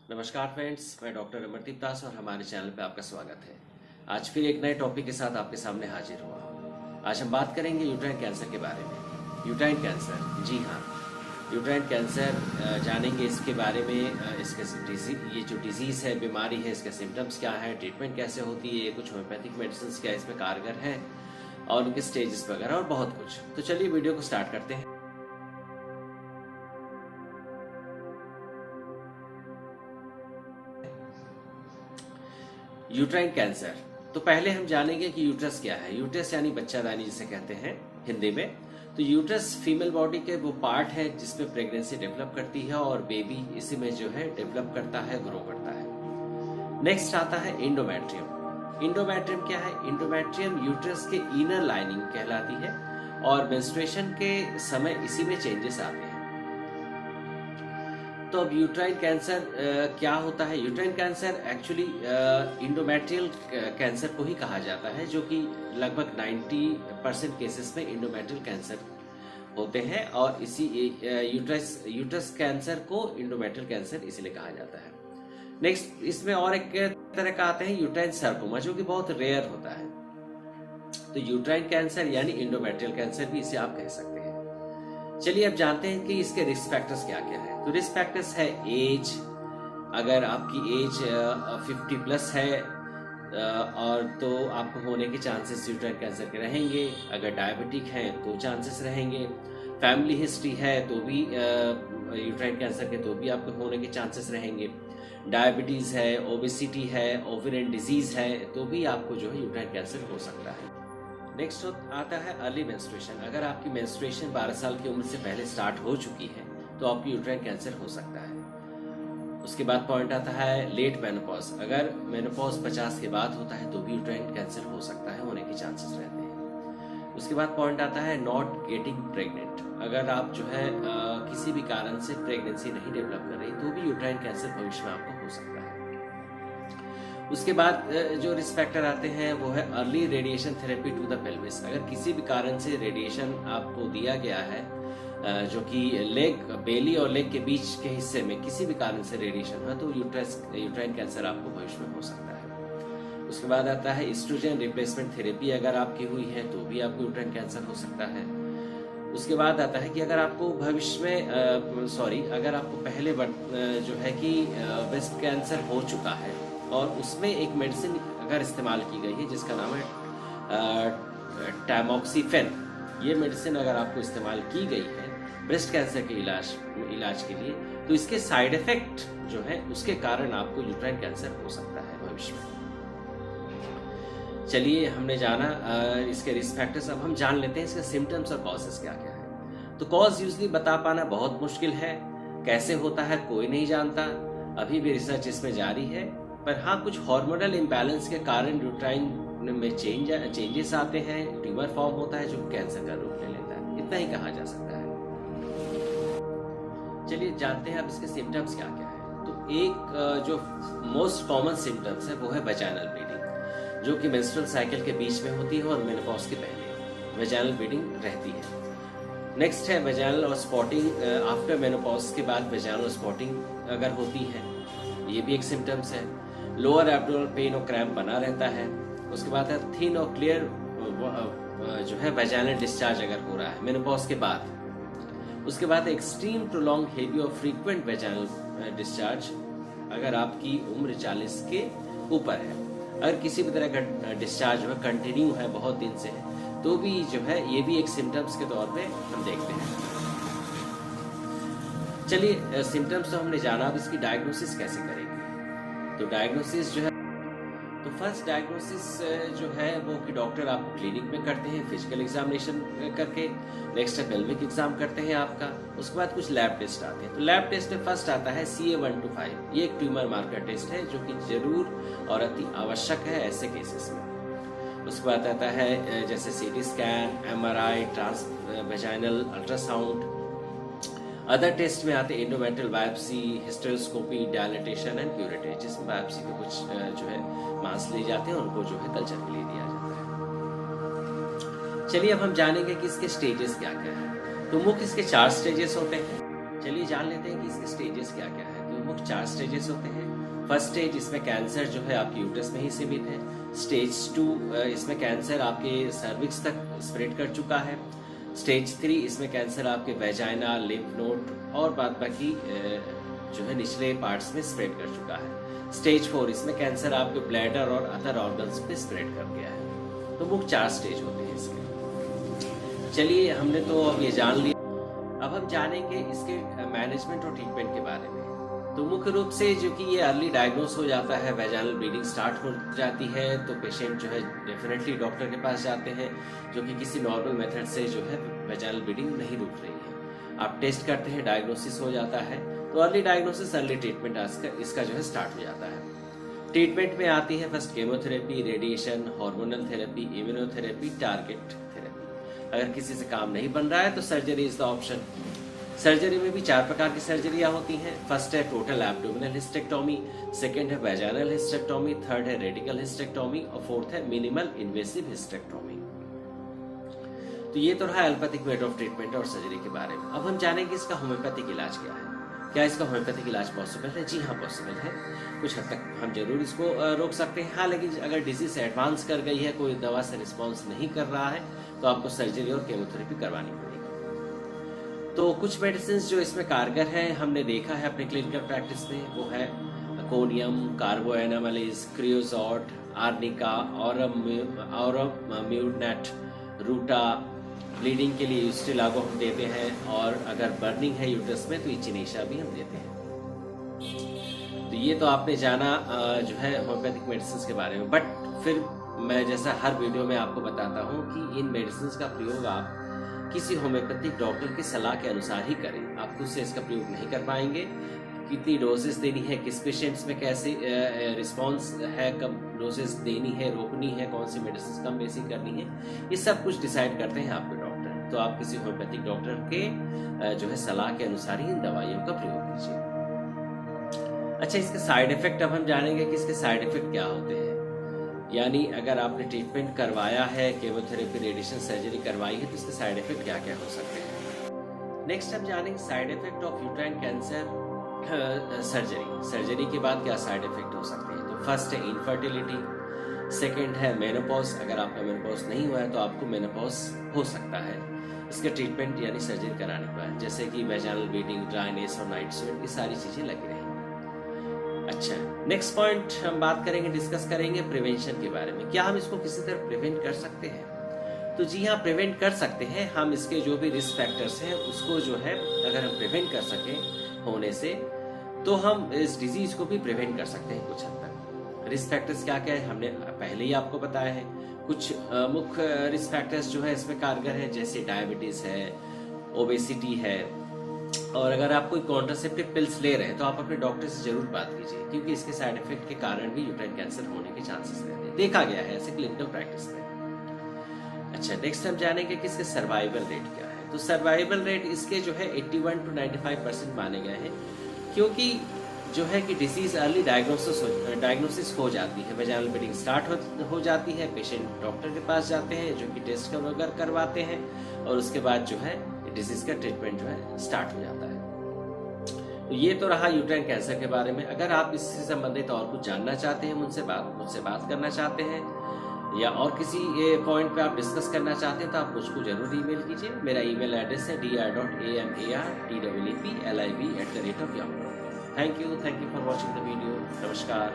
नमस्कार फ्रेंड्स, मैं डॉक्टर अमरदीप दास और हमारे चैनल पे आपका स्वागत है। आज फिर एक नए टॉपिक के साथ आपके सामने हाजिर हुआ हूँ। आज हम बात करेंगे यूट्राइन कैंसर के बारे में। यूट्राइन कैंसर, जी हाँ, यूट्राइन कैंसर जानेंगे इसके बारे में। इसके ये जो डिजीज़ है, बीमारी है, इसके सिम्टम्स क्या है, ट्रीटमेंट कैसे होती है, कुछ होम्योपैथिक मेडिसिन क्या इसमें कारगर हैं और उनके स्टेजेस वगैरह और बहुत कुछ। तो चलिए वीडियो को स्टार्ट करते हैं। यूट्राइन कैंसर, तो पहले हम जानेंगे कि यूट्रस क्या है। यूट्रस यानी बच्चादानी जिसे कहते हैं हिंदी में। तो यूट्रस फीमेल बॉडी के वो पार्ट है जिसमें प्रेगनेंसी डेवलप करती है और बेबी इसी में जो है डेवलप करता है, ग्रो करता है। नेक्स्ट आता है इंडोमेट्रियम। इंडोमेट्रियम क्या है? इंडोमेट्रियम यूट्रस के इनर लाइनिंग कहलाती है और मेंस्ट्रुएशन के समय इसी में चेंजेस आते हैं। तो अब यूट्राइन कैंसर क्या होता है? Uterine cancer actually endometrial cancer को ही कहा जाता है, जो कि लगभग 90% केसेस में इंडोमेट्रियल कैंसर होते हैं और इसी यूट्रस कैंसर को इंडोमेट्रियल कैंसर इसलिए कहा जाता है। नेक्स्ट इसमें और एक तरह का आते हैं यूट्राइन सर्कोमा, जो कि बहुत रेयर होता है। तो यूट्राइन कैंसर यानी इंडोमेट्रियल कैंसर भी इसे आप कह सकते हैं। चलिए अब जानते हैं कि इसके रिस्क फैक्टर्स क्या क्या है। तो रिस्क फैक्टर्स है एज। अगर आपकी एज 50 प्लस है और तो आपको होने के चांसेस यूट्राइन कैंसर के रहेंगे। अगर डायबिटिक हैं तो चांसेस रहेंगे। फैमिली हिस्ट्री है तो भी यूट्राइन कैंसर के तो भी आपको होने के चांसेस रहेंगे। डायबिटीज़ है, ओबेसिटी है, ओवेरियन डिजीज़ है तो भी आपको जो है यूट्राइन कैंसर हो सकता है। नेक्स्ट आता है अर्ली मेंस्ट्रुएशन। अगर आपकी मेंस्ट्रुएशन 12 साल की उम्र से पहले स्टार्ट हो चुकी है तो आपकी यूट्राइन कैंसर हो सकता है। उसके बाद पॉइंट आता है लेट मेनोपॉज। अगर मेनोपॉज 50 के बाद होता है तो भी यूट्राइन कैंसर हो सकता है, होने के चांसेस रहते हैं। उसके बाद पॉइंट आता है नॉट गेटिंग प्रेग्नेंट। अगर आप जो है किसी भी कारण से प्रेगनेंसी नहीं डेवलप कर रही तो भी यूट्राइन कैंसर भविष्य में आपको हो सकता है। उसके बाद जो रिस्क फैक्टर आते हैं वो है early radiation therapy to the pelvis. अगर किसी भी कारण से रेडिएशन आपको दिया गया है जो कि लेग, बेली और लेग के बीच के हिस्से में किसी भी कारण से रेडिएशन है तो यूट्राइन कैंसर आपको भविष्य में हो सकता है। उसके बाद आता है एस्ट्रोजन रिप्लेसमेंट थेरेपी। अगर आपकी हुई है तो भी आपको यूट्राइन कैंसर हो सकता है। उसके बाद आता है कि अगर आपको भविष्य में अगर आपको पहले जो है कि ब्रेस्ट कैंसर हो चुका है और उसमें एक मेडिसिन अगर इस्तेमाल की गई है जिसका नाम है टैमोक्सिफेन। ये मेडिसिन अगर आपको इस्तेमाल की गई है ब्रेस्ट कैंसर के इलाज के लिए तो इसके साइड इफेक्ट जो है उसके कारण आपको यूट्राइन कैंसर हो सकता है भविष्य में। चलिए हमने जाना इसके रिस्क फैक्टर्स। अब हम जान लेते हैं इसके सिम्टम्स और कॉजेस क्या क्या है। तो कॉज यूजली बता पाना बहुत मुश्किल है, कैसे होता है कोई नहीं जानता, अभी भी रिसर्च इसमें जारी है। पर हाँ, कुछ हार्मोनल इम्बैलेंस के कारण यूट्राइन में चेंजेस आते हैं, ट्यूमर फॉर्म होता है जो कैंसर का रूप ले लेता है, इतना ही कहा जा सकता है। चलिए जानते हैं अब इसके सिम्टम्स क्या क्या है। तो एक जो मोस्ट कॉमन सिम्टम्स है वो है वेजाइनल ब्लीडिंग, जो कि मेंस्ट्रुअल साइकिल के बीच में होती है और मेनोपॉज के पहले वेजाइनल ब्लीडिंग रहती है। नेक्स्ट है वेजाइनल स्पॉटिंग। आफ्टर मेनोपॉज के बाद वेजाइनल स्पॉटिंग अगर होती है, ये भी एक सिम्टम्स है। लोअर एब्डोमिनल पेन और क्रैम्प बना रहता है। उसके बाद है थिन और क्लियर जो है वेजाइनल डिस्चार्ज अगर हो रहा है मेनोपॉज के बाद। उसके बाद एक्सट्रीम प्रोलॉन्ग हेवी और फ्रीक्वेंट वेजाइनल डिस्चार्ज अगर आपकी उम्र 40 के ऊपर है। अगर किसी भी तरह का डिस्चार्ज जो है कंटिन्यू है बहुत दिन से तो भी जो है ये भी एक सिम्टम्स के तौर पे हम देखते हैं। चलिए सिम्टम्स तो हमने जाना, अब इसकी डायग्नोसिस कैसे करेंगे। तो डायग्नोसिस जो है, तो फर्स्ट डायग्नोसिस जो है वो कि डॉक्टर आपको क्लिनिक में करते हैं फिजिकल एग्जामिनेशन करके। नेक्स्ट पेल्विक एग्जाम करते हैं आपका। उसके बाद कुछ लैब टेस्ट आते हैं। तो लैब टेस्ट में फर्स्ट आता है CA-125। ये एक ट्यूमर मार्कर टेस्ट है जो कि जरूर और अति आवश्यक है ऐसे केसेस में। उसके बाद आता है जैसे CT scan, MRI, trans vaginal ultrasound. Other test में आते हैं endometrial biopsy, hysteroscopy, dilatation and curettage, जिसमें बायोप्सी के कुछ जो है मांस लिए जाते हैं, उनको जो है कल्चर के लिए दिया जाता है। चलिए अब हम जानेंगे कि इसके स्टेजेस क्या क्या है। तो मुख्य इसके 4 स्टेजेस होते हैं। चलिए जान लेते हैं कि इसके स्टेजेस क्या क्या है। तो मुख्य 4 स्टेजेस होते हैं। फर्स्ट स्टेज, इसमें कैंसर जो है आपके यूट्रस में ही सीमित है। स्टेज 2, इसमें कैंसर आपके सर्विक्स तक स्प्रेड कर चुका है। स्टेज 3, इसमें कैंसर आपके वेजाइना, लिम्फ नोड और बाद बाकी जो है निचले पार्ट्स में स्प्रेड कर चुका है। स्टेज 4, इसमें कैंसर आपके ब्लैडर और अदर ऑर्गन्स पे स्प्रेड कर गया है। तो मुख्य 4 स्टेज होते हैं इसके। चलिए, हमने तो अब ये जान लिया, अब हम जानेंगे इसके मैनेजमेंट और ट्रीटमेंट के बारे में। तो मुख्य रूप से जो कि ये अर्ली डायग्नोस हो जाता है, वेजाइनल ब्लीडिंग स्टार्ट हो जाती है, तो पेशेंट जो है डेफिनेटली डॉक्टर के पास जाते हैं, जो कि किसी नॉर्मल मेथड से जो है वेजाइनल ब्लीडिंग नहीं रुक रही है। आप टेस्ट करते हैं, डायग्नोसिस हो जाता है, तो अर्ली डायग्नोसिस, अर्ली ट्रीटमेंट इसका जो है स्टार्ट हो जाता है। ट्रीटमेंट में आती है first chemotherapy, radiation, hormonal therapy, immunotherapy, target therapy. अगर किसी से काम नहीं बन रहा है तो surgery is the option. Surgery में भी 4 प्रकार की सर्जरियां होती हैं। फर्स्ट है टोटल एब्डोमिनल हिस्टेक्टोमी, सेकंड है वेजाइनल हिस्टेक्टोमी, थर्ड है रेडिकल हिस्टेक्टोमी और फोर्थ है मिनिमल इन्वेसिव हिस्टेक्टोमी। तो ये तो रहा एलोपैथिक मेथड ऑफ ट्रीटमेंट और सर्जरी के बारे में। अब हम जानेंगे इसका होम्योपैथिक इलाज क्या है। क्या इसका होम्योपैथिक इलाज पॉसिबल है? जी हाँ, पॉसिबल है। कुछ हद तक हम जरूर इसको रोक सकते हैं। हाँ, लेकिन अगर डिजीज एडवांस कर गई है, कोई दवा से रिस्पॉन्स नहीं कर रहा है, तो आपको सर्जरी और केमोथेरेपी करवानी पड़ेगी। तो कुछ मेडिसिन जो इसमें कारगर हैं, हमने देखा है अपने क्लिनिकल प्रैक्टिस में, वो है कोनियम, कार्बोएनामाइलेज, क्रियोजॉट, आर्निका और म्यूडनेट, रूटा। ब्लीडिंग के लिए यूस्टिलागो हम देते हैं, और अगर बर्निंग है यूट्रस में तो इचिनेशा भी हम देते हैं। तो ये तो आपने जाना जो है होम्योपैथिक मेडिसिन के बारे में। बट फिर मैं जैसा हर वीडियो में आपको बताता हूँ कि इन मेडिसिन का प्रयोग आप किसी होम्योपैथिक डॉक्टर की सलाह के अनुसार ही करें। आप खुद से इसका प्रयोग नहीं कर पाएंगे। कितनी डोजेस देनी है, किस पेशेंट्स में कैसे रिस्पांस है, कब डोजेस देनी है, रोकनी है, कौन सी मेडिसिन कम बेसी करनी है, ये सब कुछ डिसाइड करते हैं आपके डॉक्टर। तो आप किसी होम्योपैथिक डॉक्टर के जो है सलाह के अनुसार ही इन दवाइयों का प्रयोग कीजिए। अच्छा, इसके साइड इफेक्ट अब हम जानेंगे कि इसके साइड इफेक्ट क्या होते हैं। यानी अगर आपने ट्रीटमेंट करवाया है, केमोथेरेपी, रेडिएशन, सर्जरी करवाई है, तो इसके साइड इफेक्ट क्या क्या हो सकते हैं। नेक्स्ट हम जानेंगे side effect of uterine cancer surgery. Surgery के बाद क्या साइड इफेक्ट हो सकते हैं। तो फर्स्ट है इनफर्टिलिटी, सेकंड है मेनोपॉज। अगर आपका मेनोपॉज नहीं हुआ है तो आपको मेनोपॉज हो सकता है इसके ट्रीटमेंट यानी सर्जरी कराने के बाद, जैसे कि वेजाइनल ब्लीडिंग, ड्राइनेस और नाइट स्वेट, ये सारी चीजें लगी रहेंगी। अच्छा, नेक्स्ट पॉइंट हम बात करेंगे, डिस्कस करेंगे प्रिवेंशन के बारे में। क्या हम इसको किसी तरह प्रिवेंट कर सकते हैं? तो जी हाँ, प्रिवेंट कर सकते हैं हम। इसके जो भी रिस्क फैक्टर्स हैं उसको जो है अगर हम प्रिवेंट कर सकें होने से, तो हम इस डिजीज को भी प्रिवेंट कर सकते हैं कुछ हद तक। रिस्क फैक्टर्स क्या क्या है हमने पहले ही आपको बताया है। कुछ मुख्य रिस्क फैक्टर्स जो है इसमें कारगर है, जैसे डायबिटीज है, ओबेसिटी है, और अगर आप कोई कॉन्ट्रासेप्टिव पिल्स ले रहे हैं तो आप अपने डॉक्टर से जरूर बात कीजिए, क्योंकि इसके साइड इफेक्ट के कारण भी यूट्राइन कैंसर होने के चांसेस रहते हैं, देखा गया है ऐसे क्लिनिकल प्रैक्टिस में। अच्छा, नेक्स्ट हम जानेंगे कि इसके सर्वाइवल रेट क्या है। तो सर्वाइवल रेट इसके जो है 81 to 95% माने गए हैं, क्योंकि जो है कि डिसीज अर्ली डायग्नोसिस हो जाती है, वेजाइनल ब्लीडिंग स्टार्ट हो जाती है, पेशेंट डॉक्टर के पास जाते हैं जो कि टेस्ट वगैरह करवाते हैं, और उसके बाद जो है डिजीज का ट्रीटमेंट जो है स्टार्ट हो जाता है। तो ये तो रहा यूट्राइन कैंसर के बारे में। अगर आप इससे संबंधित और कुछ जानना चाहते हैं, मुझसे बात करना चाहते हैं, या और किसी पॉइंट पे आप डिस्कस करना चाहते हैं, तो आप मुझको जरूर ईमेल कीजिए। मेरा ईमेल एड्रेस है dr.amartwpliv@yahoo.com। Thank you for watching the video. नमस्कार।